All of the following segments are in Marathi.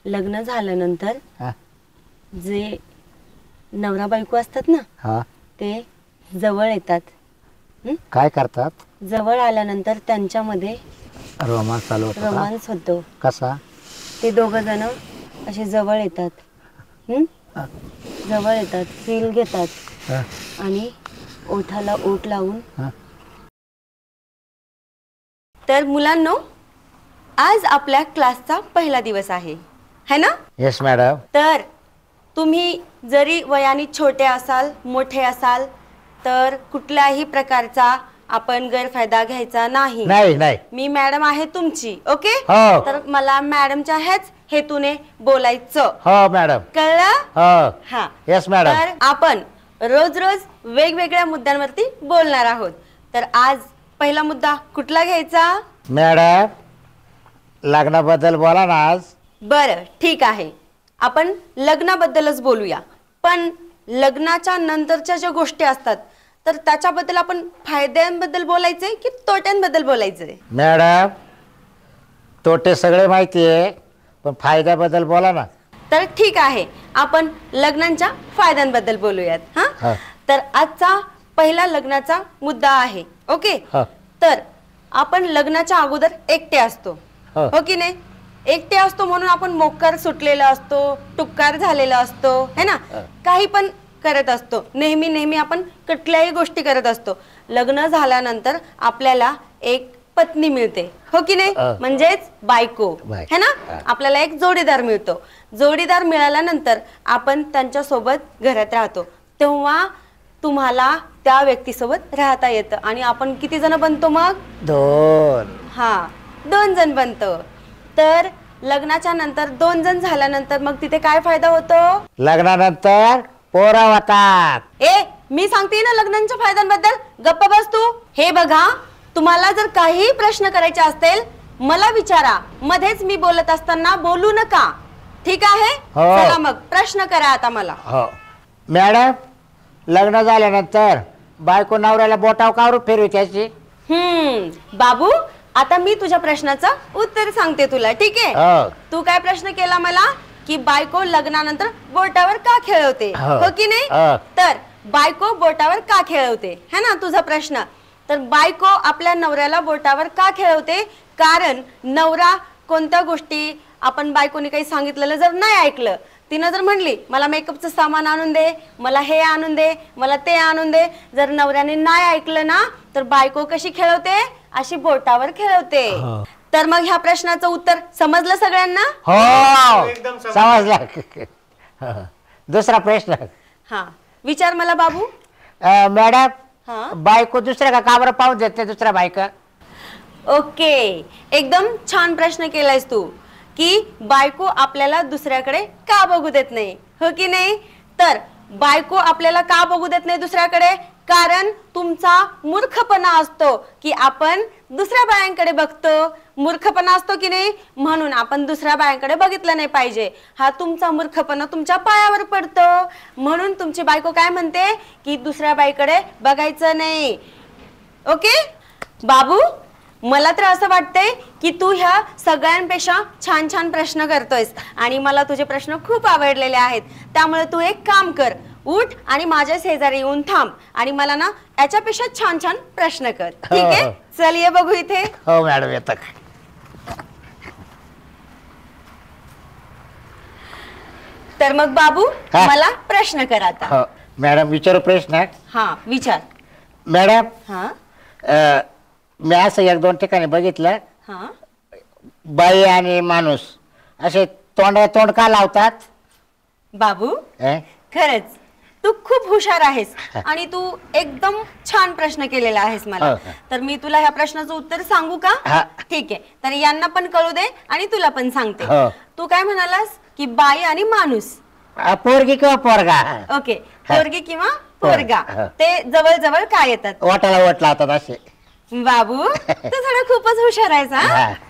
लग्न झाल्यानंतर हा जे नवरा बायको असतात ना हा ते जवळ येतात. काय करतात? जवळ आल्यानंतर त्यांच्यामध्ये रोमांस चालू होतो का? रोमांस होतो. कसा? ते दोघं जण असे जवळ येतात. जवळ येतात, फील घेतात आणि ओठाला ओठ लावून. तर मुलांनो, आज आपल्या क्लासचा पहिला दिवस आहे है ना? Yes madam. तर तुम्ही जरी वयाने छोटे असाल मोठे असाल तर कुठल्याही प्रकारचा आपण गैरफायदा घ्यायचा नाही. नाही नाही. मी मॅडम आहे तुमची. ओके? हो. तर मला मॅडमच्या हेच हेतूने बोलायचं. हो मॅडम. कळलं? हो. हा. Yes madam. तर आपण रोज रोज वेगवेगळ्या मुद्द्यांवरती बोलणार आहोत. तर आज पहिला मुद्दा कुठला घ्यायचा? मॅडम लग्नाबद्दल बोला ना आज. बरं ठीक आहे, आपण लग्नाबद्दलच बोलूया. पण लग्नाच्या नंतरच्या ज्या गोष्टी असतात तर त्याच्याबद्दल आपण फायद्यांबद्दल बोलायचंय की तोट्यांबद्दल बोलायचंय? मॅडम तोटे सगळे माहिती आहे पण फायद्याबद्दल बोला ना. तर ठीक आहे, आपण लग्नांच्या फायद्यांबद्दल बोलूयात. हा. तर आजचा पहिला लग्नाचा मुद्दा आहे. ओके? तर आपण लग्नाच्या अगोदर एकटे असतो. हो की नाही? एकटे असतो म्हणून आपण मोक्कार सुटलेला असतो, टुक्कार झालेला असतो है ना? काही पण करत असतो, नेहमी नेहमी आपण कुठल्याही गोष्टी करत असतो. लग्न झाल्यानंतर आपल्याला एक पत्नी मिळते. हो की नाही? म्हणजेच बायको है ना? आपल्याला एक जोडीदार मिळतो. जोडीदार मिळाल्यानंतर आपण त्यांच्या सोबत घरात राहतो. तेव्हा तुम्हाला त्या व्यक्तीसोबत राहता येतं. आणि आपण किती जण बनतो मग? 2. हा, 2 जण बनतो. तर लग्नाच्या नंतर 2 जण झाल्यानंतर मग तिथे काय फायदा होतो? लग्नानंतर पोरा होतात. मी सांगते ना लग्नांच्या फायद्यांबद्दल. गप्प बस तू. हे बघा, तुम्हाला जर काही प्रश्न करायचे असतील मला विचारा. मध्येच मी बोलत असताना बोलू नका. ठीक आहे? चला मग प्रश्न करा आता मला. हो मॅडम, लग्न झाल्यानंतर बायको नवऱ्याला बोटाव कावरून फिरवायची. बाबू, आता मी तुझ्या प्रश्नाचं उत्तर सांगते तुला. ठीक आहे? तू काय प्रश्न केला मला की बायको लग्नानंतर बोटावर का खेळवते? हो की नाही? तर बायको बोटावर का खेळवते है ना तुझा प्रश्न. तर बायको आपल्या नवऱ्याला बोटावर का खेळवते? कारण नवरा कोणत्या गोष्टी आपण बायकोने काही सांगितलेलं जर नाही ऐकलं, तिनं जर म्हणली मला मेकअपचं सामान आणून दे, मला हे आणून दे, मला ते आणून दे, जर नवऱ्याने नाही ऐकलं ना तर बायको कशी खेळवते? अशी बोटावर खेळवते. तर मग ह्या प्रश्नाचं उत्तर समजलं सगळ्यांना? हो समजलं. दुसरा प्रश्न. हा विचार मला बाबू. मॅडम बायको दुसऱ्या का काबर पाहून देते दुसऱ्या बायका? ओके, एकदम छान प्रश्न केलायस तू की बायको आपल्याला दुसऱ्याकडे का बघू देत नाही. हो की नाही? तर बायको आपल्याला का बघू देत नाही दुसऱ्याकडे? कारण तुमचा मूर्खपणा असतो की आपण दुसऱ्या बायांकडे बघतो. मूर्खपणा असतो की नाही? म्हणून आपण दुसऱ्या बायांकडे बघितलं नाही पाहिजे. हा तुमचा मूर्खपणा तुमच्या पायावर पडतो. म्हणून तुमची बायको काय म्हणते की दुसऱ्या बाईकडे बघायचं नाही. ओके बाबू, मला तर असं वाटतंय की तू ह्या सगळ्यांपेक्षा छान छान प्रश्न करतोयस आणि मला तुझे प्रश्न खूप आवडलेले आहेत. त्यामुळे तू एक काम कर, उठ आणि माझ्या शेजारी येऊन थांब आणि मला ना याच्यापेक्षा छान छान प्रश्न कर. ठीक आहे? चल ये बघू इथे. हो मॅडम येतं. तर मग बाबू मला प्रश्न कर आता. मॅडम विचारू प्रश्न? हा विचार. मॅडम हा मी असं 1-2 ठिकाणी बघितलं, बाई आणि माणूस असे तोंडाला तोंड का लावतात? बाबू खरंच तू खूप हुशार आहेस आणि तू एकदम छान प्रश्न केलेला आहेस मला. तर मी तुला ह्या प्रश्नाचं उत्तर सांगू का? ठीक आहे, तर यांना पण कळू दे आणि तुला पण सांगते. तू काय म्हणालास की बाई आणि माणूस, पोरगी किंवा पोरगा? ओके, पोरगी किंवा पोरगा ते जवळ जवळ काय येतात? ओठाला ओठ लावतात असे. बाबू तू थोडा खूपच हुशार आहेस.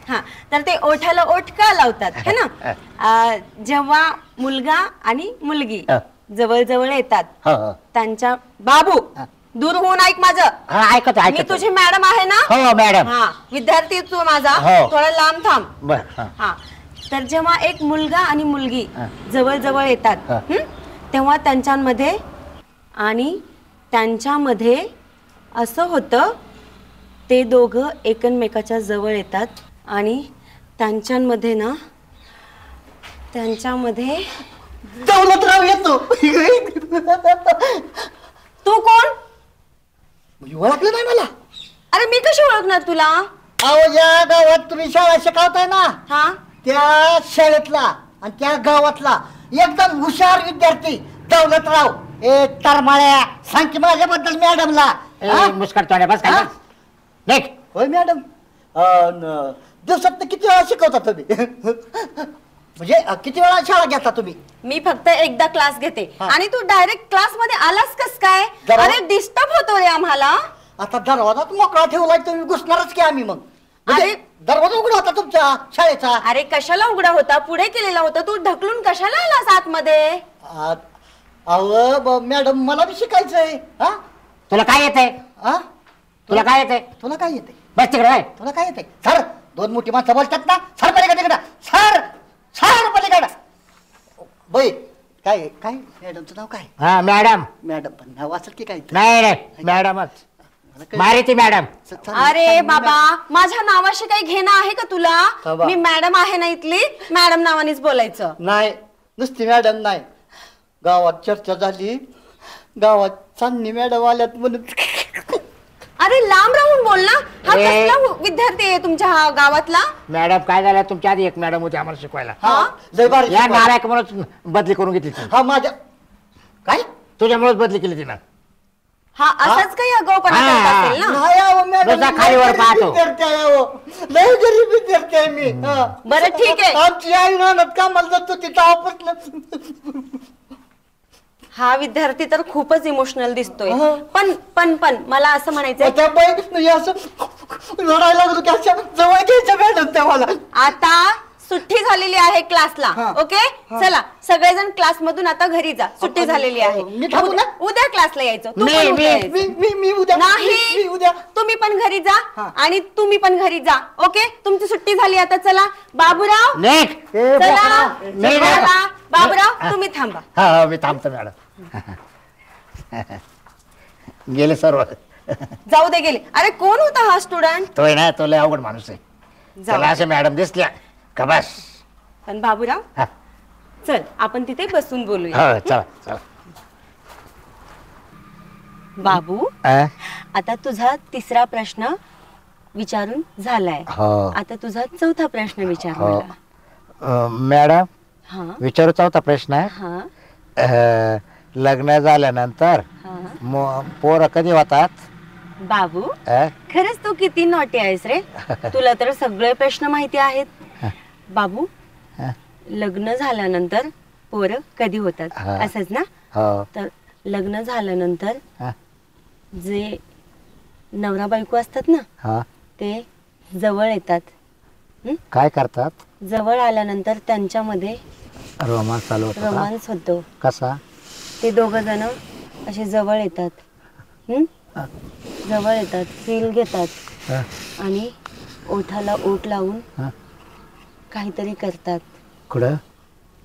हा तर ते ओठाला ओठ का लावतात है ना? जेव्हा मुलगा आणि मुलगी जवळ जवळ येतात त्यांच्या. बाबू दूर होऊन ऐक माझं. ऐकत मी तुझी मॅडम आहे ना? हो मॅडम. हा विद्यार्थी तू माझा, थोडा लांब थांब. हा तर जेव्हा एक मुलगा आणि मुलगी हा. जवळ जवळ येतात हा. तेव्हा त्यांच्यामध्ये असं होतं, ते दोघं एकमेकाच्या जवळ येतात आणि त्यांच्यामध्ये दौलतराव येतो. तू कोण? ओळखलं नाही मला? अरे मी कशी ओळखणार तुला? अहो ज्या गावात तुम्ही शाळा शिकवताय ना, हा त्या शाळेतला आणि त्या गावातला एकदम हुशार विद्यार्थी दौलतराव. ए तरमाळ्या, सांग की माझ्याबद्दल मॅडमला. मुस्कट तोंड्या बस हा? काय देख. होय मॅडम. दिवसात किती वेळा शिकवता तुम्ही? म्हणजे किती वेळा शाळा घेता तुम्ही? मी फक्त एकदा क्लास घेते हा. आणि तू डायरेक्ट क्लास मध्ये आलास कस काय? जरा- अरे डिस्टर्ब होतो रे आम्हाला. आता दरवाजाच मोकळा ठेवलाय, तुम्ही घुसणारच की आम्ही मग? म्हणजे अरे- दरवाजा उघडा होता तुमच्या शाळेचा. अरे कशाला उघडा होता? पुढे केलेला होता. तू ढकलून कशाला आलास आतमध्ये? अहो मॅडम मला बी शिकायचंय. हा तुला काय येतंय? हा? तुला काय येतंय? तुला काय येते? बस तिकडे बाय. तुला काय येते? सर, दोन मोठी माणसं बोलतात ना, सर पलीकडे तिकडं, सर सर पलीकडं. बाई काय काय मॅडमचं नाव काय? हा मॅडम. मॅडम पण नाव असेल की काय? नाही नाही मॅडमच. मारी ती मॅडम. अरे बाबा, माझ्या नावाशी काही घेणं आहे का तुला? बाबा. मी मॅडम आहे ना इथली, मॅडम नावानेच बोलायचं. नाही, नुसती मॅडम नाही, गावात चर्चा झाली, गावात चांदणी मॅडम आल्यात म्हणून. अरे लांब राहून बोल ना. हा ए. कसला विद्यार्थी आहे तुमच्या हा गावातला? मॅडम काय झालं, तुमच्या आधी एक मॅडम होती आम्हाला शिकवायला. हा लय भारी या शिकवायला. नालायक म्हणून बदली करून घेतली ती. हा माझ्या काय तुझ्यामुळेच बदली केली तिनं. हा असाच काही अगाऊपणा हा, करत हा. असेल ना? नाही अहो मॅडम, रोजा खालीवर लय पाहतो. गरीब विद्यार्थी आहे अहो. लय गरीब विद्यार्थी आहे मी. हा. बरं, ठीक आहे. आमची आई राहणार कामाला जातो तिथं ऑफिसला. हा विद्यार्थी तर खूपच इमोशनल दिसतोय. हा. पण मला असं म्हणायचंय, त्या बाई म्हणजे असं रडायला लागलो की अशा जवळ घ्यायच्या मॅडम त्या मला. आता सुट्टी झालेली आहे क्लासला. हा. ओके, हा. चला सगळेजण क्लास मधून आता घरी जा. सुट्टी आपण- झालेली आहे. मी थांबू ना? उद्या क्लासला यायचं. तू मी- पण उद्या मी- यायचं. मी उद्या नाही, मी उद्या तुम्ही पण घरी जा हा. आणि तुम्ही पण घरी जा. ओके, तुमची सुट्टी झाली आता. चला बाबूराव, नेक. ए, चला. बोकडा. नाही, नाही. चला, बाबूराव तुम्ही थांबा. हा हा, मी थांबतो मॅडम. गेले सर्व. जाऊ दे, गेले. अरे कोण होता हा स्टुडंट? तो आहे ना, तो लय अवघड माणूस आहे. जाऊ त्याला दे. असे मॅडम दिसल्या का बस. पण बाबूराव, हा, चल आपण तिथे बसून बोलूया. हो, चला चला. बाबू, हा? आता तुझा तिसरा प्रश्न विचारून झालाय. हो. आता तुझा चौथा प्रश्न विचार हो. मला. मॅडम हा विचारूचा होता प्रश्न. हा लग्न झाल्यानंतर हा. पोरं कधी होतात? बाबू, अ? खरंच तू किती नॉटी आहेस रे. तुला तर सगळे प्रश्न माहिती आहेत. बाबू, हा. लग्न झाल्यानंतर पोरं कधी होतात हा. असंच ना? हो. तर लग्न झाल्यानंतर हा, जे नवरा बायको असतात ना, हा. ते जवळ येतात. काय करतात? जवळ आल्यानंतर त्यांच्यामध्ये रोमांस चालू होता का? रोमांस होतो. कसा? ते दोघं जण असे जवळ येतात. जवळ येतात, फील घेतात हा, आणि ओठाला ओठ लावून हा. काहीतरी करतात. कुठं?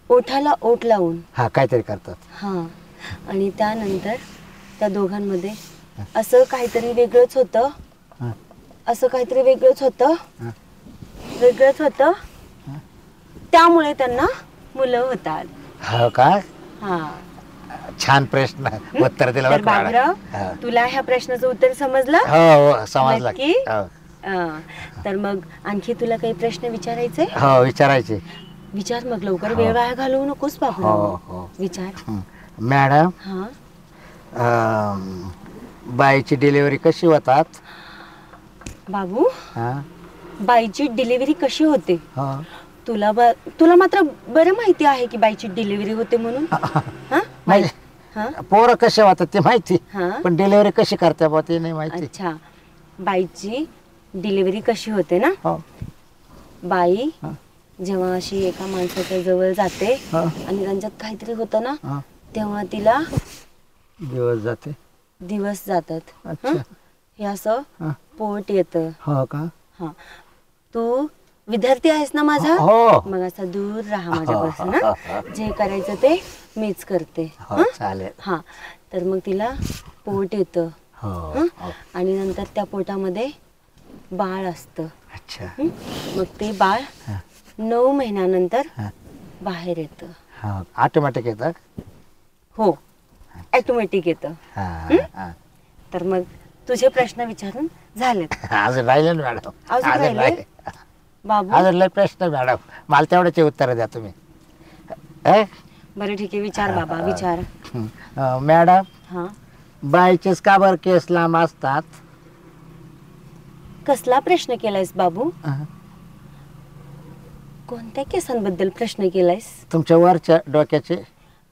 ओठाला ओठ लावून. हा, काहीतरी करतात. हा, आणि त्यानंतर त्या दोघांमध्ये असं काहीतरी वेगळंच होतं. हा, असं काहीतरी वेगळंच होतं. हा. वेगळंच होतं. त्यामुळे त्यांना मुलं होतात. हो का? हा. छान प्रश्न उत्तर दिलं तर बरं का बाबूराव, मॅडम. हा. तुला ह्या प्रश्नाचं उत्तर समजलं? हो हो, समजलं. नक्की? हो. तर मग आणखी तुला काही प्रश्न विचारायचे? हो, विचारायचे. विचार मग लवकर. हो. वेळ वाया घालवू नकोस हो बाबूराव. हो. विचार. मॅडम, हा. बाईची डिलिव्हरी कशी होतात? बाबू, हा? बाईची डिलिव्हरी कशी होते? हो. तुला मात्र बरं माहिती आहे की बाईची डिलिव्हरी होते म्हणून. हा? नाही, हा? पोरं कसे होतात ते माहिती, हा. पण डिलिव्हरी कशी करता बा ते नाही माहिती. अच्छा, बाईची डिलिव्हरी कशी होते ना? हो. बाई हा. जेव्हा अशी एका माणसाच्या जवळ जाते हा. आणि त्यांच्यात काहीतरी होतं ना, हा. तेव्हा तिला दिवस जाते. दिवस जातात. अच्छा. हं? हे असं हा. पोट येतं. हो का? हा, तू विद्यार्थी आहेस ना माझा? हो. मग असा दूर राहा माझ्यापासून हा. जे करायचं ते मीच करते. हो चालेल. हा तर मग तिला पोट येतं हो हं? हो. आणि नंतर त्या पोटामध्ये बाळ असतं. अच्छा. मग ते बाळ हा. 9 महिन्यानंतर हा. बाहेर येतं. हा ऑटोमॅटिक येतं. हो ऑटोमॅटिक येतं. हा हा. तर मग तुझे प्रश्न विचारून झालेत. अजून राहिले ना मॅडम. अजून राहिले? राहिले. बाबू अजून लय प्रश्न मॅडम, मला तेवढ्याचे उत्तर द्या तुम्ही. ए? बरं ठीक आहे विचार बाबा विचार. मॅडम हा बायचेच का बरं केस लांब असतात? कसला प्रश्न केलायस बाबू? अहं. कोणत्या केसांबद्दल प्रश्न केलायस? तुमच्या वरच्या डोक्याचे.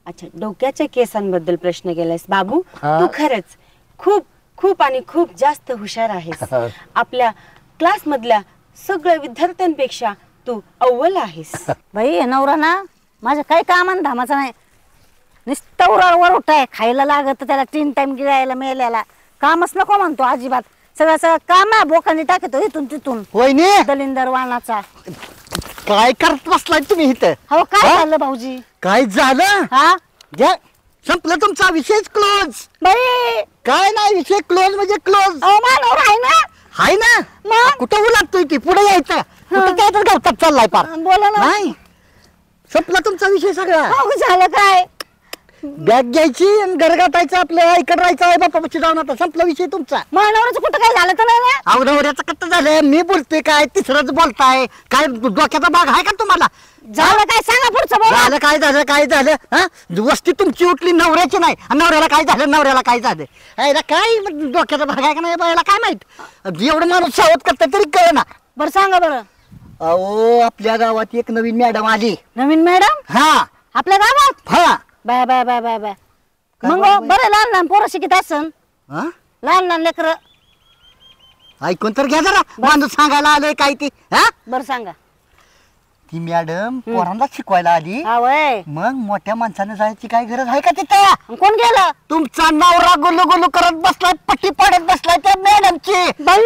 अच्छा डोक्याच्या केसांबद्दल प्रश्न केलायस बाबू. हा. तू खरंच खूप खूप आणि खूप जास्त हुशार आहेस. हा. आपल्या क्लास मधल्या सगळ्या विद्यार्थ्यांपेक्षा तू अव्वल आहेस. बाई हे नवरा ना माझं काही कामान धामाचं नाही. नुसतं वर उठाय खायला लागत त्याला 3 टाइम गिळायला मेल्याला. कामच नको म्हणतो अजिबात. सगळं सगळं काम आहे बोकांनी टाकतो इथून तिथून. वहिनी दलिंदर वाणाचा. काय करत बसलाय तुम्ही इथं? हो काय हा? झालं भाऊजी? काय झालं? हा घ्या संपलं तुमचा विषयच क्लोज. बाई काय नाही विषय क्लोज म्हणजे क्लोज. अहो मानवर आहे ना. हाय ना मग? कुठं उलाटतोय की पुढे यायचं कुठं काय तर गवतात चाललाय पार. बोला ना. नाही संपला तुमचा विषय सगळा. अहो झालं काय? बॅग घ्यायची आणि घर गाठायचं आपलं ऐकत राहायचं आहे बापाची जाऊन. आता संपला विषय तुमचा. मानवराचं कुठं काय झालं तर नाही ना? अवनवऱ्याचं कट्ट झालं. मी बोलतोय काय तिसरंच बोलताय काय? डोक्याचा भाग आहे का तुम्हाला? झालं काय सांगा पुढचं बोला. झालं काय झालं काय झालं हा? वस्ती तुमची उठली नवऱ्याची नाही आणि नवऱ्याला काय झालं नवऱ्याला काय झालं? अरे काय डोक्याचा भाग आहे का नाही बायला काय माहित? एवढं माणूस सावध करता तरी कळ ना. बरं सांगा बरं. अहो आपल्या गावात एक नवीन मॅडम आली. नवीन मॅडम हा आपल्या गावात? हा bye bye bye bye bye. काय मग बाय बाय? बरं लहान लहान पोरं शिकत असन. हा? लहान लहान लेकर. ऐकून तर घ्या जरा. माणूस सांगायला आलोय काय ती हा? बरं सांगा. ती मॅडम पोरांना शिकवायला आली. हा वय. मग मोठ्या माणसाने जायची काय गरज आहे का तिथं? मग कोण गेलं? तुमचा नवरा गुलू गुलू करत बसलाय पट्टी पाडत बसलाय त्या मॅडमची. बाई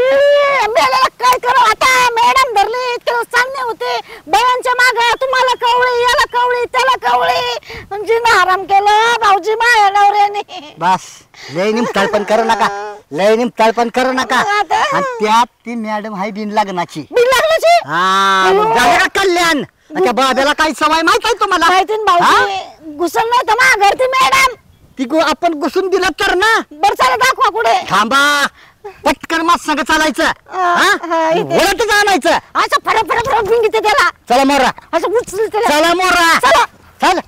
मेल्याला काय करू आता? मॅडम धरली त्याला चालणे होते बायांच्या माग. तुम्हाला कवळी याला कवळी त्याला कवळी. जिना आराम केलं भाऊजी माझ्या नवऱ्याने. बस लय निमताळपण करू नका. लय निमताळपण करू नका. आता? आणि त्यात ती मॅडम हाय बिन लग्नाची. बिल लागल्याची. हा मग झालं का कल्याण? त्या बाब्याला काय सवय माहित आहे तुम्हाला? माहिती ना भाऊजी घुसल नव्हतं मा घर ती मॅडम. ती आपण घुसून दिलं तर ना. बरं चला दाखवा कुठे. थांबा पटकन मास संग चालायचं. हा, इथे. ओळखच आणायचं. असं फडक फडक फडक भिंगीते त्याला. चला मोरा असं उचल त्याला. चला मोरा चला. चल.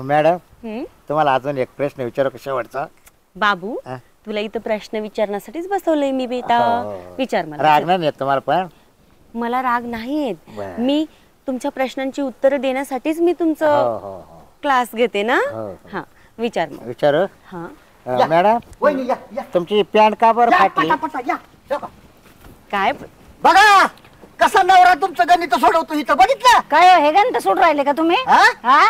मॅडम हं? तुम्हाला अजून एक प्रश्न विचारू का शेवटचा? बाबू हा. तुला इथं प्रश्न विचारण्यासाठीच बसवलंय मी बेटा. हो. विचार मला. राग नाही येत तुम्हाला पण? मला राग नाही येत. बरं. मी तुमच्या प्रश्नांची उत्तरं देण्यासाठीच मी हो तुमचं हो हो. क्लास घेते ना. हो. हा विचार मग. विचारू हा या. मॅडम वहिनी या या. तुमची पॅन्ट का बरं या, फाटली? पटापटा या. या बा. काय बघा कसा नवरा तुमचं गणित सोडवतो इथं बघितलं. काय हो, हे गणित सोडून राहिले का तुम्ही? हा? हा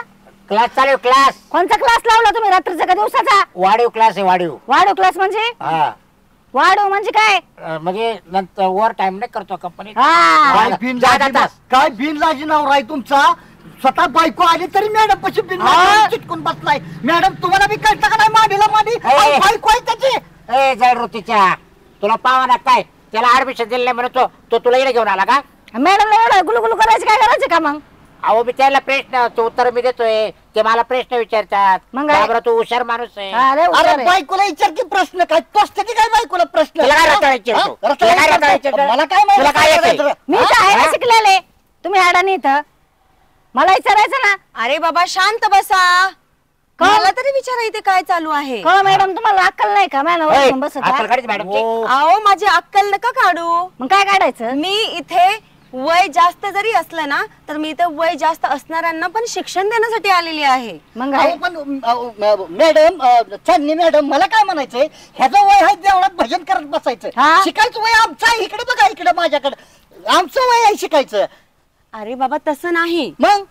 क्लास चालू क्लास. कोणता क्लास लावला तुम्ही रात्रीचा का दिवसाचा? वाढीव क्लास आहे वाढीव. वाढो क्लास म्हणजे? हा वाढो म्हणजे काय? म्हणजे नंतर ओव्हर टाइम नाही करतो कंपनी. हा काय जा- बिनलाजी जा- काय बिनलाजी नवरा आहे तुमचा. स्वतः बायको आली तरी मॅडम पशी बिनलाजी चिटकून बसलाय. मॅडम तुम्हाला बी कळतं का नाही माडीला माडी? ए. बायको आहे त्याची. ए जड ऋतीच्या तुला पावा ना काय त्याला ऍडमिशन दिलं नाही म्हणतो तो तुला इकडे घेऊन आला का? मॅडमला एवढं गुलगुलू करायचं काय करायचं का मग? अहो मी त्याला प्रश्न तो उत्तर मी देतोय ते मला प्रश्न विचारतात. मग काय? बाबरा तू हुशार माणूस आहे. अरे हुशार अरे आहे. बायकोला विचार की प्रश्न काय तोचते की काय बायकोला प्रश्न? तुला काय रताळा विचारतो? हा? रताळा तुला काय रताळा विचारतो? विचारतो? मला काय माहिती तुला काय येतंय? करायचं? मी हा? तर आहे ना हा? शिकलेले. तुम्ही अडाणी इथं मला विचारायचं ना. अरे बाबा शांत बसा. का? मला तरी विचारा इथे काय चालू आहे. कळ मॅडम तुम्हाला अक्कल नाही का? ए, मॅडम बसत अक्कल हा? काढीच मॅडमची. हो. अहो माझी अक्कल नका काढू. मग काय काढायचं? मी इथे वय जास्त जरी असलं ना तर मी इथे वय जास्त असणाऱ्यांना पण शिक्षण देण्यासाठी आलेली आहे. मग आहे. अहो, पण मॅडम चांदणी मॅडम मला काय म्हणायचंय ह्याचं वय आहे तेवढं भजन करत बसायचं. हा? शिकायचं वय आमचं आहे. इकडे बघा इकडे माझ्याकडे आमचं वय आहे शिकायचं. अरे बाबा तसं नाही. मग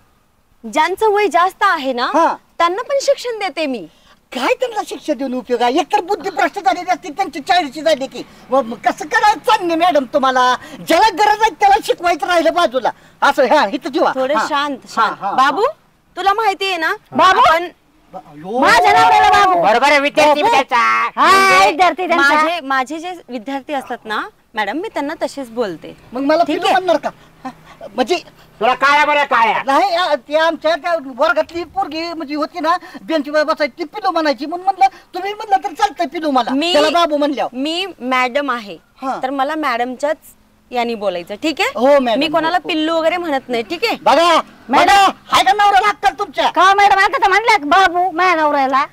ज्यांचं वय जास्त आहे ना हा. त्यांना पण शिक्षण देते मी. काय त्यांना शिक्षा देऊन उपयोग आहे? एकतर बुद्धी भ्रष्ट झालेली असते त्यांची 40ची झाली की मग कसं करायचं चालणे मॅडम तुम्हाला? ज्याला गरज आहे त्याला शिकवायचं राहिलं बाजूला असं. हा इथं ठेवा. थोडे हा. शांत हा, शांत. हा, बाबू तुला माहिती आहे ना बाबू? आपण अयो. माझ्या नवऱ्याला बाबू. बरोबर आहे विद्यार्थी विद्यार्थ्याचा. हा विद्यार्थी त्यांचा. माझे जे विद्यार्थी असतात ना मॅडम मी त्यांना तसेच बोलते. मग मला ठीक पिलू आहे. म्हणणार का? हा, म्हणजे तुला काळ्या बरं काळ्या. नाही ते आमच्या त्या वर्गातली पोरगी म्हणजे होती ना बेंच बसायची ती पिलू म्हणायची म्हणून म्हणलं तुम्ही म्हणलं तर चालतंय पिलू मला. त्याला बाबू म्हणल्यावर. मी मॅडम आहे हा. तर मला मॅडमच्याच यांनी बोलायचं ठीक हो, आहे. मॅडम, मी कोणाला हो. पिल्लू वगैरे म्हणत नाही ठीक आहे. बघा मॅडम हाय का नवरा लागतात तुमच्या? का मॅडम आता तर म्हणलं बाबू माझ्या नवऱ्याला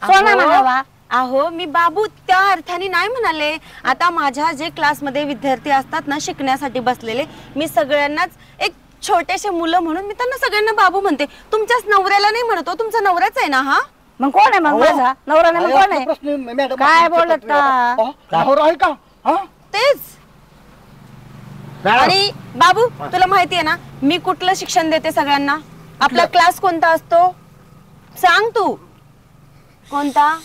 सोना म्हणावा. अहो मी बाबू त्या अर्थाने नाही म्हणाले. आता माझ्या जे क्लासमध्ये विद्यार्थी असतात ना शिकण्यासाठी बसलेले मी सगळ्यांनाच एक छोटेसे मुलं म्हणून मी त्यांना सगळ्यांना बाबू म्हणते. तुमच्याच नवऱ्याला नाही म्हणतो. तुमचा नवराच आहे ना हा? मग कोण आहे मग माझा नवरा? नाही मग कोण आहे? प्रश्न मॅडम काय बोलत का? नवरा आहे का? हा? तेच. मॅडम, आणि बाबू तुला माहिती आहे ना मी कुठलं शिक्षण देते सगळ्यांना? आपला क्लास कोणता असतो सांग तू? कोणता?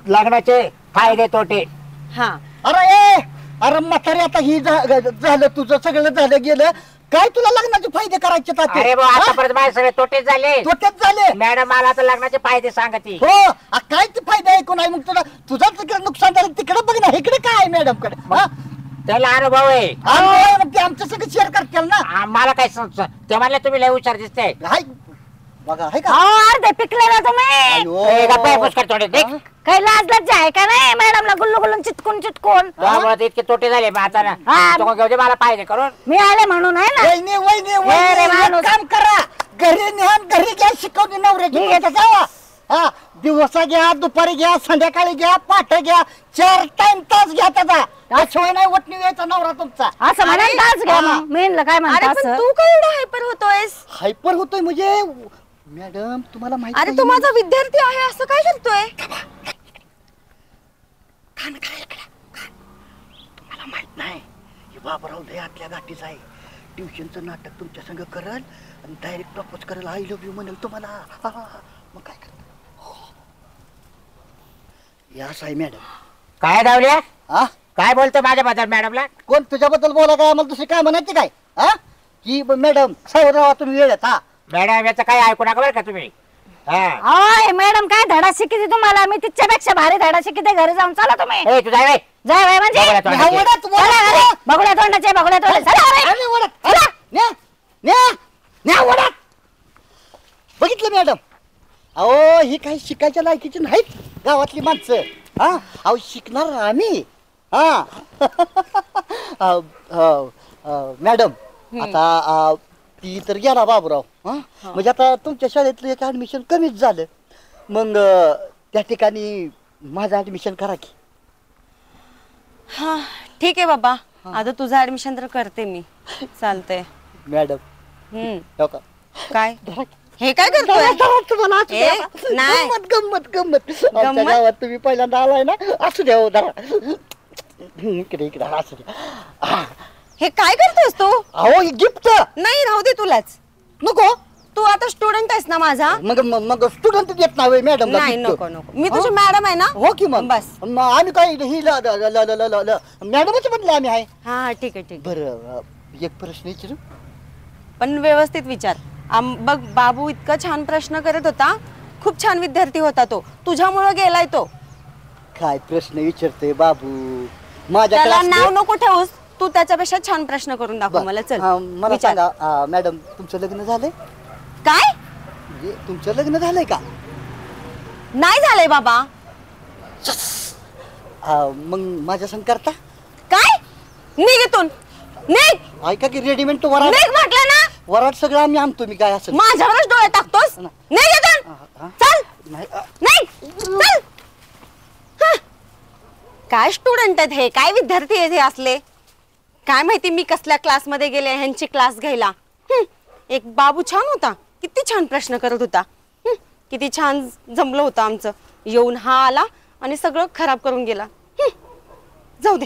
लग्नाचे फायदे तोटे. हा अरे म्हातारे आता ही झालं तुझं सगळं झालं गेलं काय तुला लग्नाचे फायदे करायचे का ते? अरे भाऊ आतापर्यंत माझे सगळे तोटेच झाले. तोटेच झाले. मॅडम मला आता लग्नाचे फायदे सांगते. हो काय ते फायदे ऐकून आहे मग तुझं तिकडे नुकसान झालं तिकडे बघ ना इकडे काय आहे मॅडम कडे? त्याला अनुभव आहे. ते आमचं सगळं शेअर करतील ना. मला काय समज ते म्हणले तुम्ही लय हुशार दिसते. हाय बघा आहे का? अहो, अर्धे पिकले ना तुम्ही. अयो. पुष्कर तोटे देख. काही लाज लज्जा आहे का नाही मॅडमला गुल्लू गुल्लून चिटकून चिटकून. त्यामुळे ते इतके तोटे झाले मग आता ना. हा. तो घेऊ दे मला फायदे करून. मी आले म्हणून आहे ना. वहिनी वहिनी ये रे वहिनी माणूस. एक काम करा घरी न्या घरी घ्या शिकवली नवऱ्याची ठीक आहे. गोष्ट जावा. हा दिवसा घ्या दुपारी घ्या संध्याकाळी घ्या पाठ घ्या 4 टाइम तास घ्या त्याचा. शिवाय नाही वटणी यायचा नवरा तुमचा. असं म्हणा अरे, तास घ्या हा. मग. मी म्हणलं काय अरे म्हणता पण असं. तू काय एवढा हायपर होतोयस? हायपर होतोय म्हणजे मॅडम तुम्हाला माहिती अरे आहे तू ना? माझा विद्यार्थी आहे असं काय करतोय? तुम्हाला माहित नाही हे बाबराव लय आतल्या गाठीच आहे. ट्युशनचं नाटक तुमच्या संग करल आणि डायरेक्ट प्रपोज करल आय लव्ह यू म्हणेल तुम्हाला. हा, मग काय करत यास आहे मॅडम. काय धावल्या हा काय बोलतो माझ्याबद्दल मॅडमला? कोण तुझ्याबद्दल बोला काय आम्हाला दुसरी काय म्हणायची काय? हा की मॅडम सावध राहा तुम्ही वेळेत. हा मॅडम याचं काय ऐकू नका बरं का तुम्ही. हा. ओय मॅडम काय धडा शिकिते तुम्हाला? मी तिच्यापेक्षा भारी धडा शिकिते. घरी जाऊन चला तुम्ही. ए तू जाय बाई. जाय बाई म्हणजे बघूया तोंडाचे. ह्या वडात चला वडात घरी. बघूया तोंडाचे बघूया तोंडाचे. चला घरी. अरे वडात चला न्या न्या न्या वडात. बघितलं मॅडम अहो ही काही शिकायच्या लायकीची नाहीत गावातली माणसं. हा अहो शिकणार आम्ही. हा मॅडम आता ती तर गेला बाबूराव. हा म्हणजे आता तुमच्या शाळेतलं एक ऍडमिशन कमीच झालं मग त्या ठिकाणी माझं ऍडमिशन करा की. हा ठीक आहे बाबा आता तुझं ऍडमिशन तर करते मी. चालतंय. मॅडम हो का काय हे काय करतोय? तुम्हाला असू द्या. ए, नाही. गंमत गंमत गंमत आमच्या गावात तुम्ही पहिल्यांदा आलाय ना असू द्या हो जरा. इकडे इकडे असू द्या. हे काय करतोयस तू? अहो गिफ्ट नाही राहू दे तुलाच. नको. तू आता स्टुडंट आहेस ना माझा? मग मग स्टुडंट देत नाही मॅडम. नाही नको नको मी तुझी मॅडम आहे ना. हो की मग बस. मग आम्ही काय ही मॅडमच म्हणले आम्ही आहे. हा ठीक आहे ठीक आहे. बरं एक प्रश्न विचारू पण व्यवस्थित विचार. बघ बाबू इतका छान प्रश्न करत होता. खूप छान विद्यार्थी होता तो. तुझ्यामुळे गेलाय तो. काय प्रश्न विचारते बाबू माझ्या त्याला classmate- नाव नको ठेवूस. तू त्याच्यापेक्षा छान प्रश्न करून दाखव मला. चल मला विचार. सांगा मॅडम तुमचं लग्न झालंय? काय म्हणजे तुमचं लग्न झालंय का? नाही झालंय बाबा. मग माझ्या संग करता? काय निघ इथून निघ. ऐका की रेडीमेड वराड निघ म्हटलं ना. वराड सगळं आम्ही आणतो. मी काय असं माझ्यावरच डोळे टाकतोस. निघ इथून. हा. चल नाही निघ चल. हा. काय स्टुडंट आहेत हे? काय विद्यार्थी आहेत हे असले? काय माहिती मी कसल्या क्लासमध्ये गेले ह्यांची क्लास घ्यायला. एक बाबू छान होता. किती छान प्रश्न करत होता. किती छान जमलं होतं आमचं. येऊन हा आला आणि सगळं खराब करून गेला. जाऊ दे.